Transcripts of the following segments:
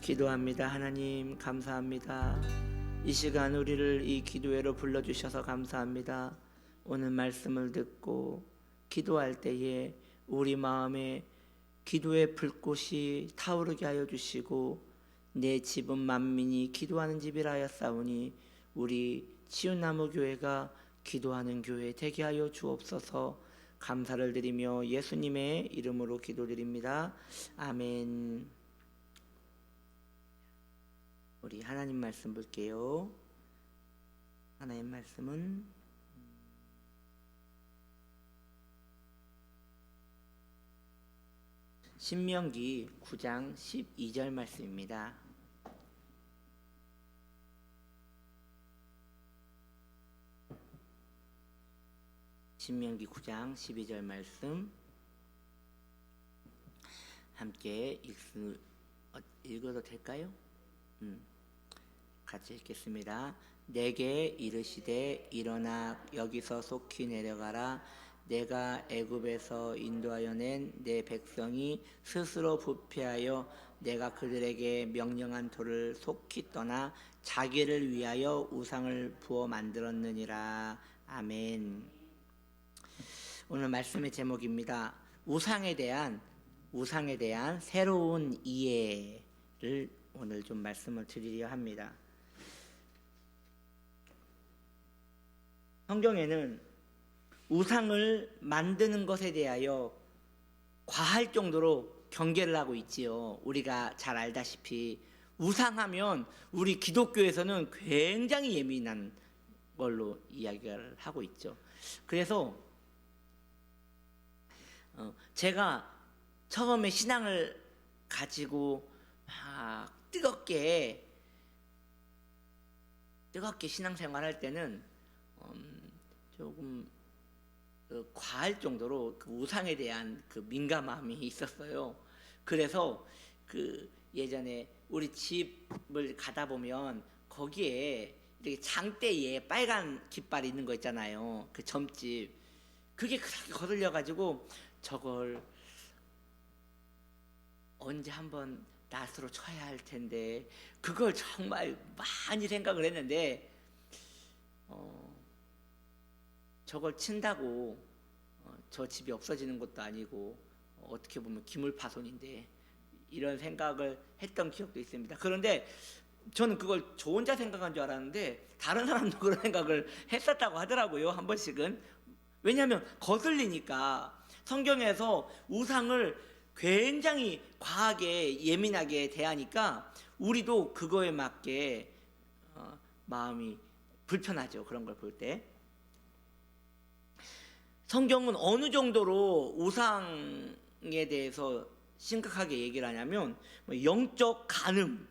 기도합니다. 하나님 감사합니다. 이 시간 우리를 이 기도회로 불러주셔서 감사합니다. 오늘 말씀을 듣고 기도할 때에 우리 마음에 기도의 불꽃이 타오르게 하여 주시고 내 집은 만민이 기도하는 집이라 하였사오니 우리 치유나무교회가 기도하는 교회 되게 하여 주옵소서. 감사를 드리며 예수님의 이름으로 기도드립니다. 아멘. 우리 하나님 말씀 볼게요. 하나님 말씀은 신명기 9장 12절 말씀입니다. 신명기 9장 12절 말씀 함께 읽어도 될까요? 같이 읽겠습니다. 내게 이르시되 일어나 여기서 속히 내려가라. 내가 애굽에서 인도하여 낸 내 백성이 스스로 부패하여 내가 그들에게 명령한 돌을 속히 떠나 자기를 위하여 우상을 부어 만들었느니라. 아멘. 오늘 말씀의 제목입니다. 우상에 대한 새로운 이해를 오늘 좀 말씀을 드리려 합니다. 성경에는 우상을 만드는 것에 대하여 과할 정도로 경계를 하고 있지요. 우리가 잘 알다시피 우상하면 우리 기독교에서는 굉장히 예민한 걸로 이야기를 하고 있죠. 그래서 제가 처음에 신앙을 가지고 막 뜨겁게 신앙생활 할 때는 조금 과할 정도로 그 우상에 대한 그 민감함이 있었어요. 그래서 그 예전에 우리 집을 가다 보면 거기에 이렇게 장대에 빨간 깃발 있는 거 있잖아요. 그 점집. 그게 그렇게 거슬려 가지고 저걸 언제 한번 낫으로 쳐야 할 텐데 그걸 정말 많이 생각을 했는데 저걸 친다고 저 집이 없어지는 것도 아니고 어떻게 보면 기물파손인데 이런 생각을 했던 기억도 있습니다. 그런데 저는 그걸 저 혼자 생각한 줄 알았는데 다른 사람도 그런 생각을 했었다고 하더라고요. 한 번씩은. 왜냐하면 거슬리니까. 성경에서 우상을 굉장히 과하게 예민하게 대하니까 우리도 그거에 맞게 마음이 불편하죠. 그런 걸 볼 때. 성경은 어느 정도로 우상에 대해서 심각하게 얘기를 하냐면 영적 간음,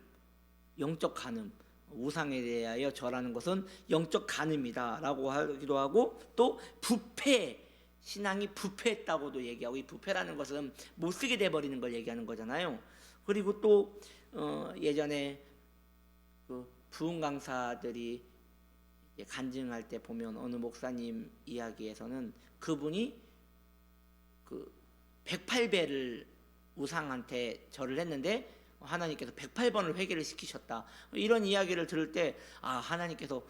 우상에 대하여 절하는 것은 영적 간음이다 라고 하기도 하고, 또 부패, 신앙이 부패했다고도 얘기하고, 이 부패라는 것은 못 쓰게 돼버리는 걸 얘기하는 거잖아요. 그리고 또 예전에 그 부흥 강사들이 간증할 때 보면 어느 목사님 이야기에서는 그분이 그 108배를 우상한테 절을 했는데 하나님께서 108번을 회개를 시키셨다. 이런 이야기를 들을 때 하나님께서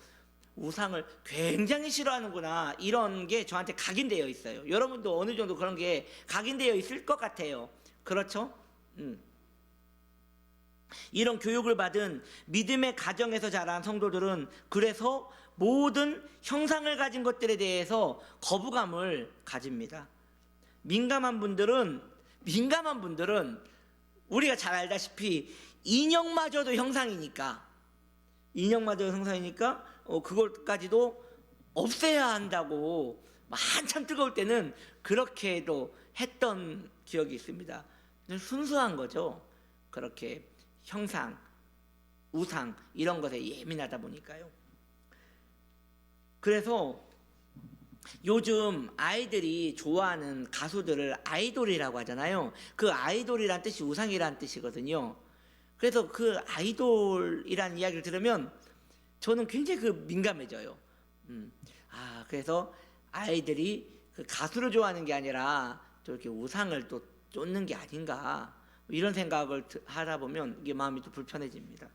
우상을 굉장히 싫어하는구나, 이런 게 저한테 각인되어 있어요. 여러분도 어느 정도 그런 게 각인되어 있을 것 같아요. 그렇죠? 이런 교육을 받은 믿음의 가정에서 자란 성도들은 그래서 모든 형상을 가진 것들에 대해서 거부감을 가집니다. 민감한 분들은 우리가 잘 알다시피 인형마저도 형상이니까 그것까지도 없애야 한다고 한참 뜨거울 때는 그렇게도 했던 기억이 있습니다. 순수한 거죠. 그렇게 형상, 우상 이런 것에 예민하다 보니까요. 그래서 요즘 아이들이 좋아하는 가수들을 아이돌이라고 하잖아요. 그 아이돌이란 뜻이 우상이란 뜻이거든요. 그래서 그 아이돌이란 이야기를 들으면 저는 굉장히 민감해져요. 그래서 아이들이 그 가수를 좋아하는 게 아니라 또 이렇게 우상을 또 쫓는 게 아닌가, 이런 생각을 하다 보면 이게 마음이 또 불편해집니다.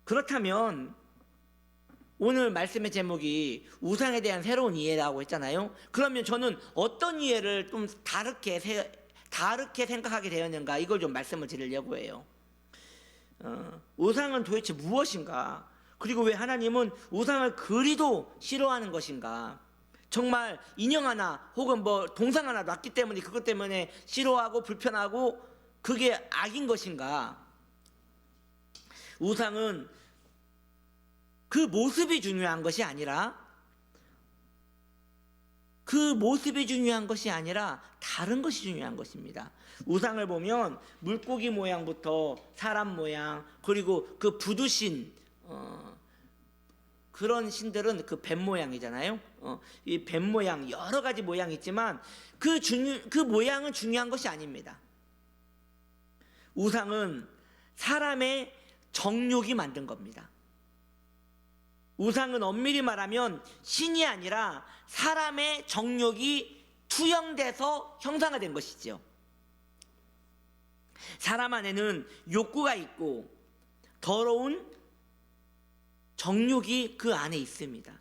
그렇다면 오늘 말씀의 제목이 우상에 대한 새로운 이해라고 했잖아요. 그러면 저는 어떤 이해를 좀 다르게 생각하게 되었는가, 이걸 좀 말씀을 드리려고 해요. 우상은 도대체 무엇인가? 그리고 왜 하나님은 우상을 그리도 싫어하는 것인가? 정말 인형 하나 혹은 뭐 동상 하나 놨기 때문에 그것 때문에 싫어하고 불편하고 그게 악인 것인가? 우상은 그 모습이 중요한 것이 아니라 다른 것이 중요한 것입니다. 우상을 보면 물고기 모양부터 사람 모양, 그리고 그 부두신 그런 신들은 그 뱀 모양이잖아요. 이 뱀 모양, 여러 가지 모양이 있지만 그 모양은 중요한 것이 아닙니다. 우상은 사람의 정욕이 만든 겁니다. 우상은 엄밀히 말하면 신이 아니라 사람의 정욕이 투영돼서 형상화된 것이죠. 사람 안에는 욕구가 있고 더러운 정욕이 그 안에 있습니다.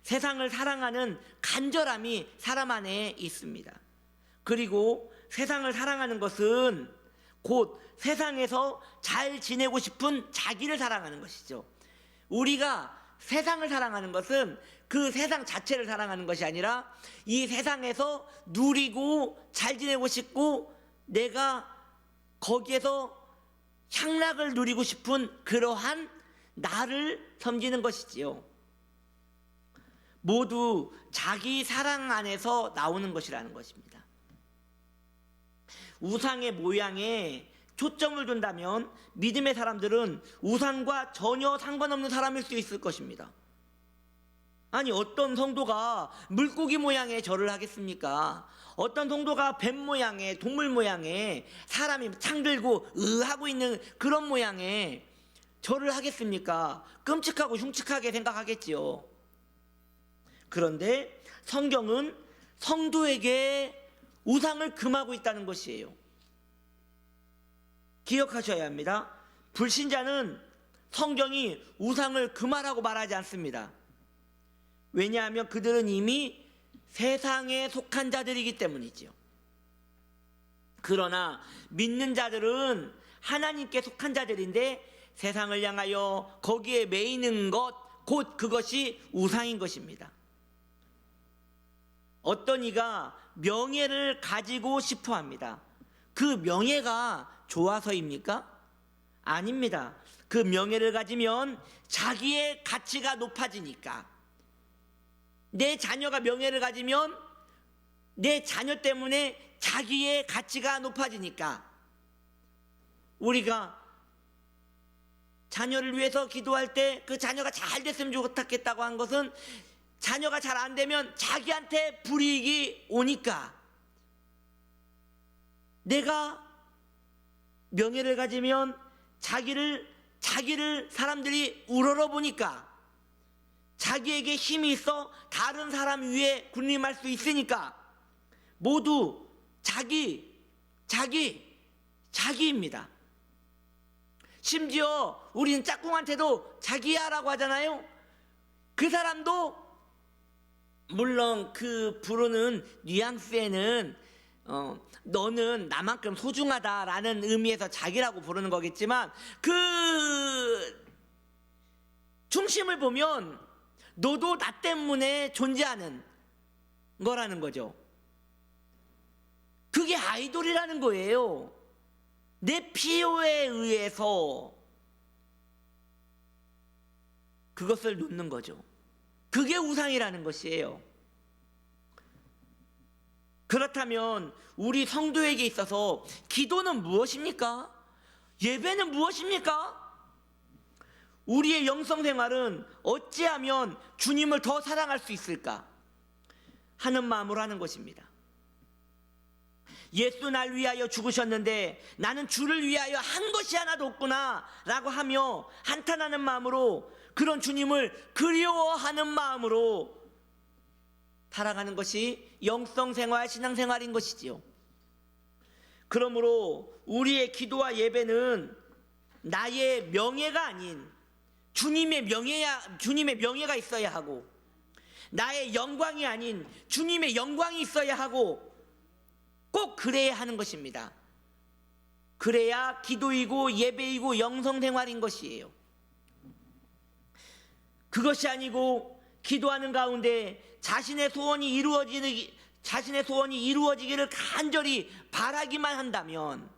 세상을 사랑하는 간절함이 사람 안에 있습니다. 그리고 세상을 사랑하는 것은 곧 세상에서 잘 지내고 싶은 자기를 사랑하는 것이죠. 우리가 세상을 사랑하는 것은 그 세상 자체를 사랑하는 것이 아니라 이 세상에서 누리고 잘 지내고 싶고 내가 거기에서 향락을 누리고 싶은 그러한 나를 섬기는 것이지요. 모두 자기 사랑 안에서 나오는 것이라는 것입니다. 우상의 모양에 초점을 둔다면 믿음의 사람들은 우상과 전혀 상관없는 사람일 수 있을 것입니다. 아니, 어떤 성도가 물고기 모양의 절을 하겠습니까? 어떤 성도가 뱀 모양의, 동물 모양의, 사람이 창 들고 하고 있는 그런 모양의 절을 하겠습니까? 끔찍하고 흉측하게 생각하겠지요. 그런데 성경은 성도에게 우상을 금하고 있다는 것이에요. 기억하셔야 합니다. 불신자는 성경이 우상을 금하라고 말하지 않습니다. 왜냐하면 그들은 이미 세상에 속한 자들이기 때문이지요. 그러나 믿는 자들은 하나님께 속한 자들인데 세상을 향하여 거기에 매이는 것, 곧 그것이 우상인 것입니다. 어떤 이가 명예를 가지고 싶어 합니다. 그 명예가 좋아서입니까? 아닙니다. 그 명예를 가지면 자기의 가치가 높아지니까. 내 자녀가 명예를 가지면 내 자녀 때문에 자기의 가치가 높아지니까. 우리가 자녀를 위해서 기도할 때 그 자녀가 잘 됐으면 좋겠다고 한 것은 자녀가 잘 안 되면 자기한테 불이익이 오니까. 내가 명예를 가지면 자기를 사람들이 우러러보니까, 자기에게 힘이 있어 다른 사람 위에 군림할 수 있으니까 모두 자기입니다. 심지어 우리는 짝꿍한테도 자기야라고 하잖아요. 그 사람도 물론 그 부르는 뉘앙스에는 너는 나만큼 소중하다라는 의미에서 자기라고 부르는 거겠지만 그 중심을 보면 너도 나 때문에 존재하는 거라는 거죠. 그게 아이돌이라는 거예요. 내 필요에 의해서 그것을 놓는 거죠. 그게 우상이라는 것이에요. 그렇다면 우리 성도에게 있어서 기도는 무엇입니까? 예배는 무엇입니까? 우리의 영성생활은 어찌하면 주님을 더 사랑할 수 있을까 하는 마음으로 하는 것입니다. 예수 날 위하여 죽으셨는데 나는 주를 위하여 한 것이 하나도 없구나 라고 하며 한탄하는 마음으로, 그런 주님을 그리워하는 마음으로 살아가는 것이 영성생활, 신앙생활인 것이지요. 그러므로 우리의 기도와 예배는 나의 명예가 아닌 주님의 명예가 있어야 하고, 나의 영광이 아닌 주님의 영광이 있어야 하고, 꼭 그래야 하는 것입니다. 그래야 기도이고 예배이고 영성생활인 것이에요. 그것이 아니고 기도하는 가운데 자신의 소원이 이루어지기를 간절히 바라기만 한다면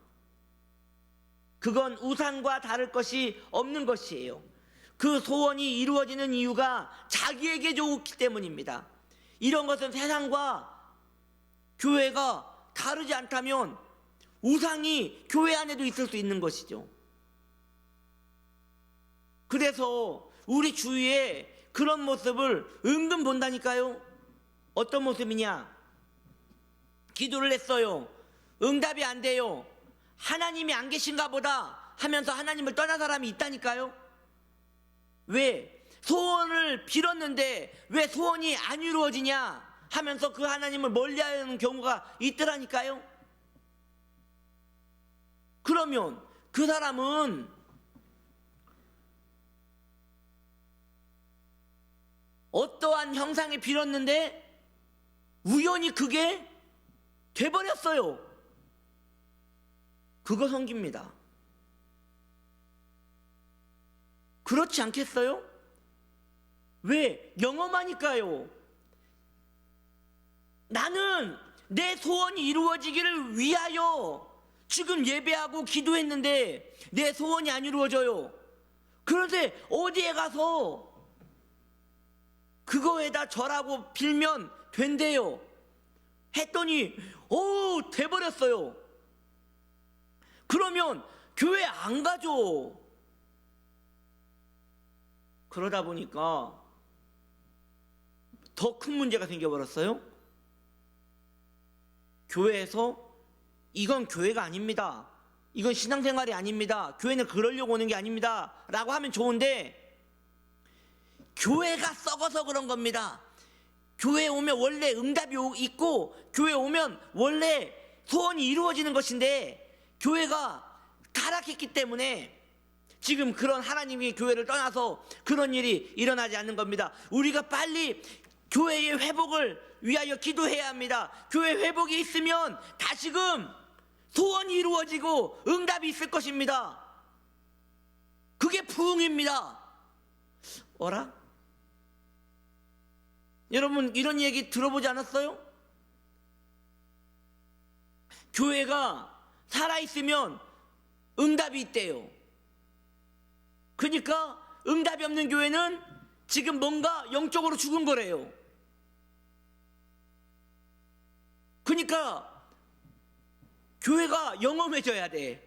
그건 우상과 다를 것이 없는 것이에요. 그 소원이 이루어지는 이유가 자기에게 좋기 때문입니다. 이런 것은 세상과 교회가 다르지 않다면 우상이 교회 안에도 있을 수 있는 것이죠. 그래서 우리 주위에 그런 모습을 은근 본다니까요. 어떤 모습이냐? 기도를 했어요. 응답이 안 돼요. 하나님이 안 계신가 보다 하면서 하나님을 떠난 사람이 있다니까요. 왜? 소원을 빌었는데 왜 소원이 안 이루어지냐 하면서 그 하나님을 멀리하는 경우가 있더라니까요. 그러면 그 사람은 어떠한 형상에 빌었는데 우연히 그게 돼버렸어요. 그거 성깁니다. 그렇지 않겠어요? 왜? 영험하니까요. 나는 내 소원이 이루어지기를 위하여 지금 예배하고 기도했는데 내 소원이 안 이루어져요. 그런데 어디에 가서 그거에다 절하고 빌면 된대요. 했더니 돼버렸어요. 그러면 교회 안 가죠. 그러다 보니까 더 큰 문제가 생겨버렸어요. 교회에서 이건 교회가 아닙니다, 이건 신앙생활이 아닙니다, 교회는 그러려고 오는 게 아닙니다 라고 하면 좋은데, 교회가 썩어서 그런 겁니다. 교회 오면 원래 응답이 있고 교회 오면 원래 소원이 이루어지는 것인데 교회가 타락했기 때문에 지금 그런 하나님이 교회를 떠나서 그런 일이 일어나지 않는 겁니다. 우리가 빨리 교회의 회복을 위하여 기도해야 합니다. 교회 회복이 있으면 다시금 소원이 이루어지고 응답이 있을 것입니다. 그게 부흥입니다. 어라? 여러분 이런 얘기 들어보지 않았어요? 교회가 살아있으면 응답이 있대요. 그러니까 응답이 없는 교회는 지금 뭔가 영적으로 죽은 거래요. 그러니까 교회가 영험해져야 돼.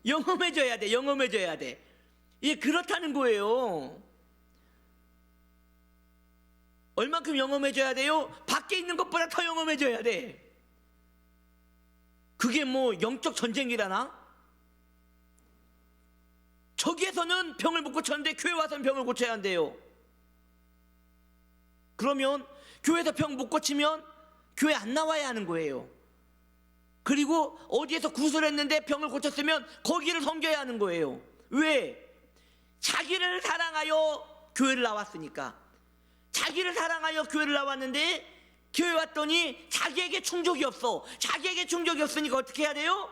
영험해져야 돼. 이게 그렇다는 거예요. 얼만큼 영험해져야 돼요? 밖에 있는 것보다 더 영험해져야 돼. 그게 뭐 영적 전쟁이라나? 저기에서는 병을 못 고쳤는데 교회 와서는 병을 고쳐야 한대요. 그러면 교회에서 병 못 고치면 교회 안 나와야 하는 거예요. 그리고 어디에서 구슬했는데 병을 고쳤으면 거기를 섬겨야 하는 거예요. 왜? 자기를 사랑하여 교회를 나왔으니까. 자기를 사랑하여 교회를 나왔는데 교회 왔더니 자기에게 충족이 없어. 자기에게 충족이 없으니까 어떻게 해야 돼요?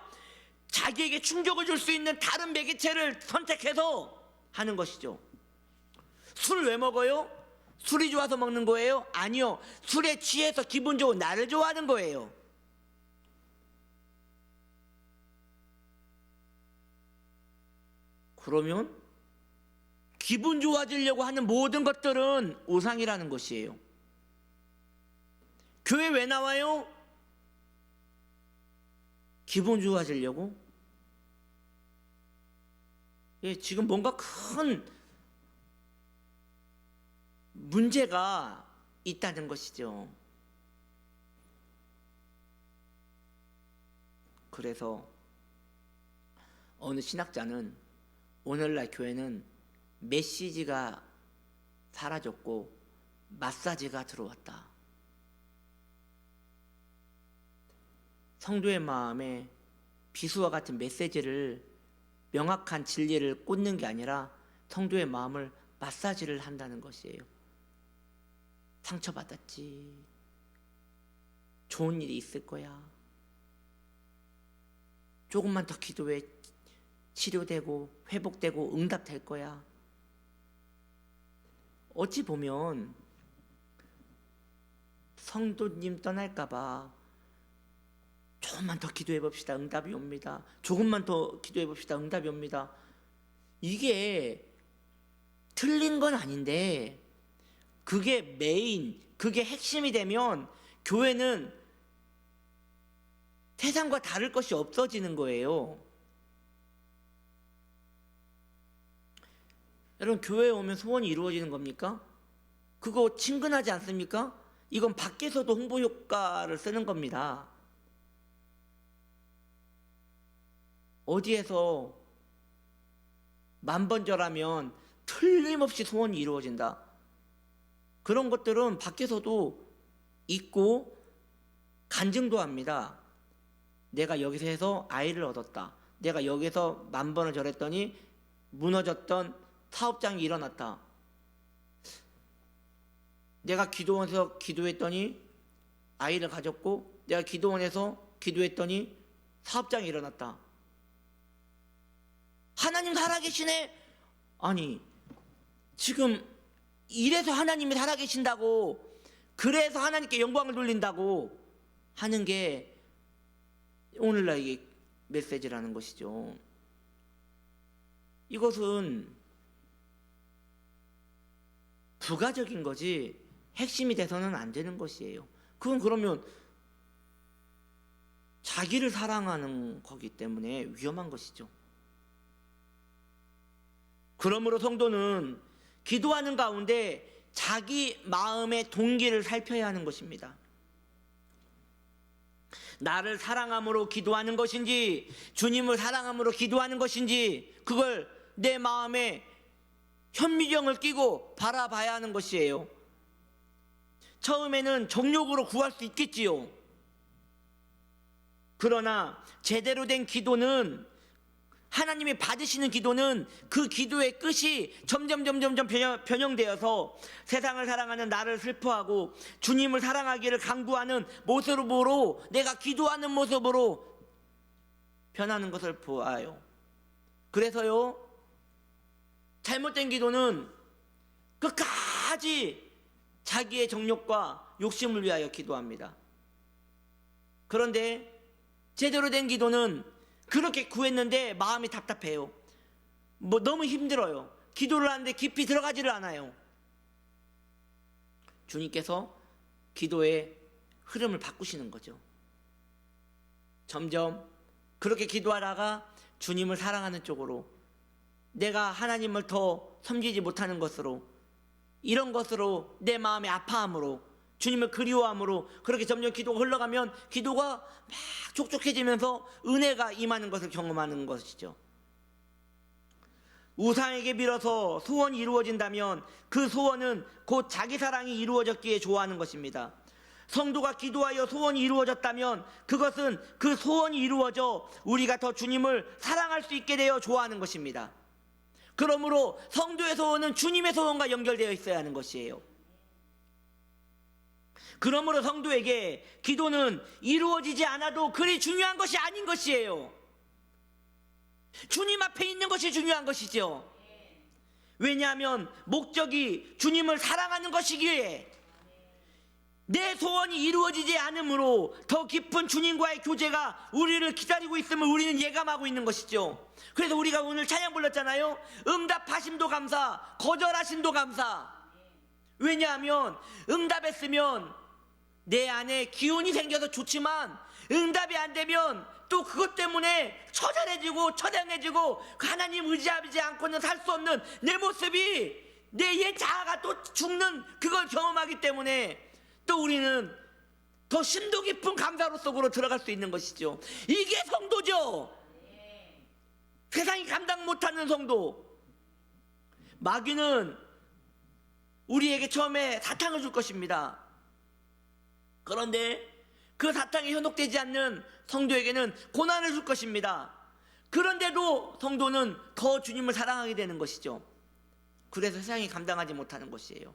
자기에게 충족을 줄 수 있는 다른 매개체를 선택해서 하는 것이죠. 술 왜 먹어요? 술이 좋아서 먹는 거예요? 아니요. 술에 취해서 기분 좋은 나를 좋아하는 거예요. 그러면 기분 좋아지려고 하는 모든 것들은 우상이라는 것이에요. 교회 왜 나와요? 기분 좋아지려고? 예, 지금 뭔가 큰 문제가 있다는 것이죠. 그래서 어느 신학자는 오늘날 교회는 메시지가 사라졌고 마사지가 들어왔다. 성도의 마음에 비수와 같은 메시지를, 명확한 진리를 꽂는 게 아니라 성도의 마음을 마사지를 한다는 것이에요. 상처받았지, 좋은 일이 있을 거야, 조금만 더 기도해, 치료되고 회복되고 응답될 거야. 어찌 보면 성도님 떠날까봐 조금만 더 기도해 봅시다, 응답이 옵니다. 조금만 더 기도해 봅시다, 응답이 옵니다. 이게 틀린 건 아닌데, 그게 메인, 그게 핵심이 되면 교회는 세상과 다를 것이 없어지는 거예요. 여러분, 교회에 오면 소원이 이루어지는 겁니까? 그거 친근하지 않습니까? 이건 밖에서도 홍보 효과를 쓰는 겁니다. 어디에서 만번절하면 틀림없이 소원이 이루어진다, 그런 것들은 밖에서도 있고 간증도 합니다. 내가 여기서 해서 아이를 얻었다, 내가 여기서 10,000번을 절했더니 무너졌던 사업장이 일어났다, 내가 기도원에서 기도했더니 아이를 가졌고, 내가 기도원에서 기도했더니 사업장이 일어났다. 하나님 살아계시네. 아니, 지금 이래서 하나님이 살아계신다고, 그래서 하나님께 영광을 돌린다고 하는 게 오늘날 이게 메시지라는 것이죠. 이것은 부가적인 거지 핵심이 돼서는 안 되는 것이에요. 그건 그러면 자기를 사랑하는 거기 때문에 위험한 것이죠. 그러므로 성도는 기도하는 가운데 자기 마음의 동기를 살펴야 하는 것입니다. 나를 사랑함으로 기도하는 것인지, 주님을 사랑함으로 기도하는 것인지, 그걸 내 마음에 현미경을 끼고 바라봐야 하는 것이에요. 처음에는 정욕으로 구할 수 있겠지요. 그러나 제대로 된 기도는, 하나님이 받으시는 기도는 그 기도의 끝이 점점 변형되어서 세상을 사랑하는 나를 슬퍼하고 주님을 사랑하기를 강구하는 모습으로, 내가 기도하는 모습으로 변하는 것을 보아요. 그래서요, 잘못된 기도는 끝까지 자기의 정욕과 욕심을 위하여 기도합니다. 그런데 제대로 된 기도는 그렇게 구했는데 마음이 답답해요. 너무 힘들어요. 기도를 하는데 깊이 들어가지를 않아요. 주님께서 기도의 흐름을 바꾸시는 거죠. 점점 그렇게 기도하다가 주님을 사랑하는 쪽으로, 내가 하나님을 더 섬기지 못하는 것으로, 이런 것으로 내 마음의 아파함으로, 주님을 그리워함으로, 그렇게 점점 기도가 흘러가면 기도가 막 촉촉해지면서 은혜가 임하는 것을 경험하는 것이죠. 우상에게 빌어서 소원이 이루어진다면 그 소원은 곧 자기 사랑이 이루어졌기에 좋아하는 것입니다. 성도가 기도하여 소원이 이루어졌다면 그것은 그 소원이 이루어져 우리가 더 주님을 사랑할 수 있게 되어 좋아하는 것입니다. 그러므로 성도의 소원은 주님의 소원과 연결되어 있어야 하는 것이에요. 그러므로 성도에게 기도는 이루어지지 않아도 그리 중요한 것이 아닌 것이에요. 주님 앞에 있는 것이 중요한 것이죠. 왜냐하면 목적이 주님을 사랑하는 것이기에, 내 소원이 이루어지지 않으므로 더 깊은 주님과의 교제가 우리를 기다리고 있음을 우리는 예감하고 있는 것이죠. 그래서 우리가 오늘 찬양 불렀잖아요. 응답하심도 감사, 거절하심도 감사. 왜냐하면 응답했으면 내 안에 기운이 생겨서 좋지만, 응답이 안 되면 또 그것 때문에 처절해지고 처량해지고 하나님 의지하지 않고는 살 수 없는 내 모습이, 내 옛 자아가 또 죽는 그걸 경험하기 때문에 또 우리는 더 심도 깊은 감사로 속으로 들어갈 수 있는 것이죠. 이게 성도죠. 세상이 감당 못하는 성도. 마귀는 우리에게 처음에 사탕을 줄 것입니다. 그런데 그 사탕에 현혹되지 않는 성도에게는 고난을 줄 것입니다. 그런데도 성도는 더 주님을 사랑하게 되는 것이죠. 그래서 세상이 감당하지 못하는 것이에요.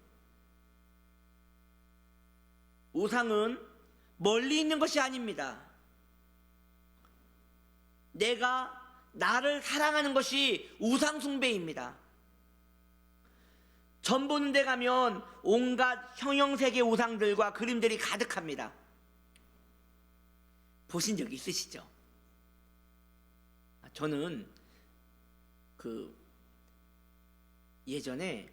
우상은 멀리 있는 것이 아닙니다. 내가 나를 사랑하는 것이 우상 숭배입니다. 전 보는 데 가면 온갖 형형색의 우상들과 그림들이 가득합니다. 보신 적 있으시죠? 저는 예전에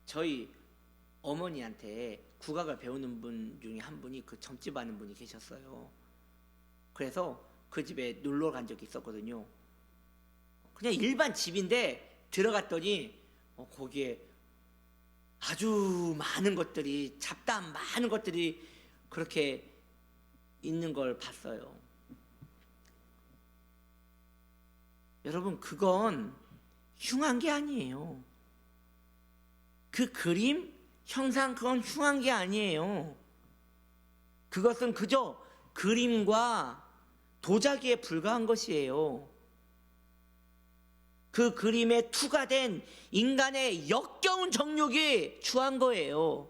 저희 어머니한테 국악을 배우는 분 중에 한 분이 점집 하는 분이 계셨어요. 그래서 그 집에 놀러 간 적이 있었거든요. 그냥 일반 집인데 들어갔더니 거기에 아주 많은 것들이, 잡다한 많은 것들이 그렇게 있는 걸 봤어요. 여러분, 그건 흉한 게 아니에요. 그 그림, 형상, 그건 흉한 게 아니에요. 그것은 그저 그림과 도자기에 불과한 것이에요. 그 그림에 투과된 인간의 역겨운 정욕이 추한 거예요.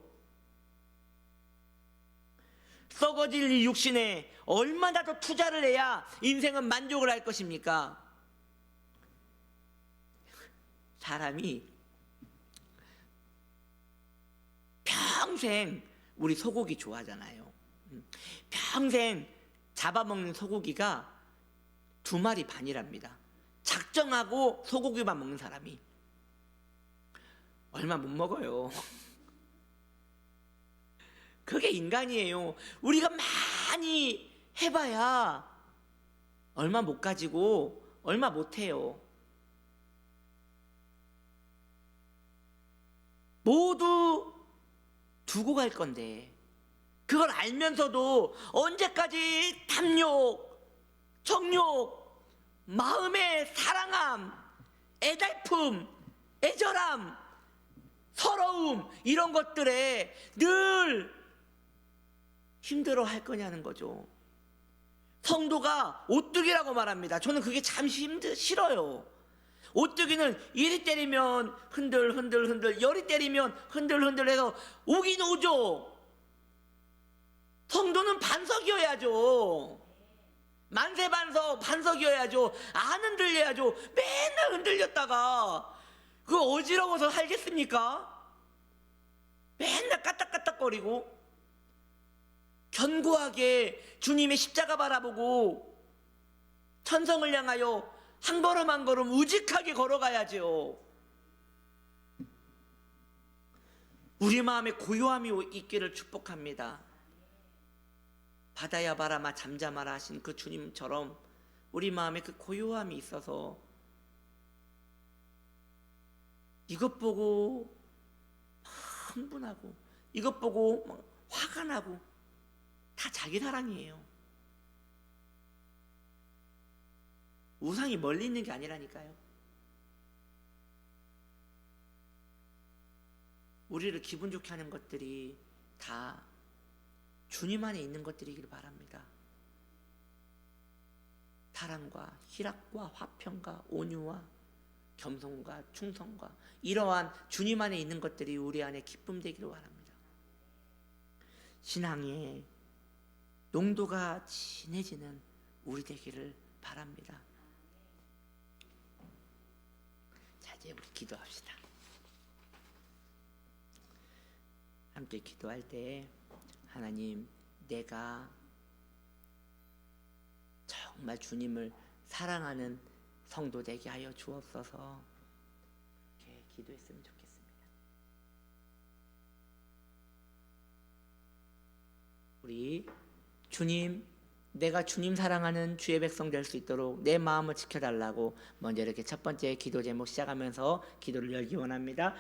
썩어질 이 육신에 얼마나 더 투자를 해야 인생은 만족을 할 것입니까? 사람이 평생 우리 소고기 좋아하잖아요. 평생 잡아먹는 소고기가 2마리 반이랍니다. 작정하고 소고기만 먹는 사람이 얼마 못 먹어요. 그게 인간이에요. 우리가 많이 해봐야 얼마 못 가지고 얼마 못 해요. 모두 두고 갈 건데 그걸 알면서도 언제까지 탐욕, 정욕, 마음의 사랑함, 애달픔, 애절함, 서러움, 이런 것들에 늘 힘들어 할 거냐는 거죠. 성도가 오뚜기라고 말합니다. 저는 그게 참 싫어요. 오뚜기는 이리 때리면 흔들, 열이 때리면 흔들 해서 오긴 오죠. 성도는 반석이어야죠. 만세반석 반석이어야죠. 안 흔들려야죠. 맨날 흔들렸다가 그 어지러워서 살겠습니까? 맨날 까딱까딱거리고 견고하게 주님의 십자가 바라보고 천성을 향하여 한 걸음 한 걸음 우직하게 걸어가야죠. 우리 마음에 고요함이 있기를 축복합니다. 바다야 바람아 잠잠하라 하신 그 주님처럼 우리 마음에 그 고요함이 있어서 이것 보고 흥분하고 이것 보고 막 화가 나고 다 자기 사랑이에요. 우상이 멀리 있는 게 아니라니까요. 우리를 기분 좋게 하는 것들이 다 주님 안에 있는 것들이길 바랍니다. 사랑과 희락과 화평과 온유와 겸손과 충성과 이러한 주님 안에 있는 것들이 우리 안에 기쁨 되기를 바랍니다. 신앙의 농도가 진해지는 우리 되기를 바랍니다. 자, 이제 우리 기도합시다. 함께 기도할 때 하나님, 내가 정말 주님을 사랑하는 성도 되게 하여 주옵소서. 이렇게 기도했으면 좋겠습니다. 우리 주님, 내가 주님 사랑하는 주의 백성 될 수 있도록 내 마음을 지켜달라고 먼저 이렇게 첫 번째 기도 제목 시작하면서 기도를 열기 원합니다.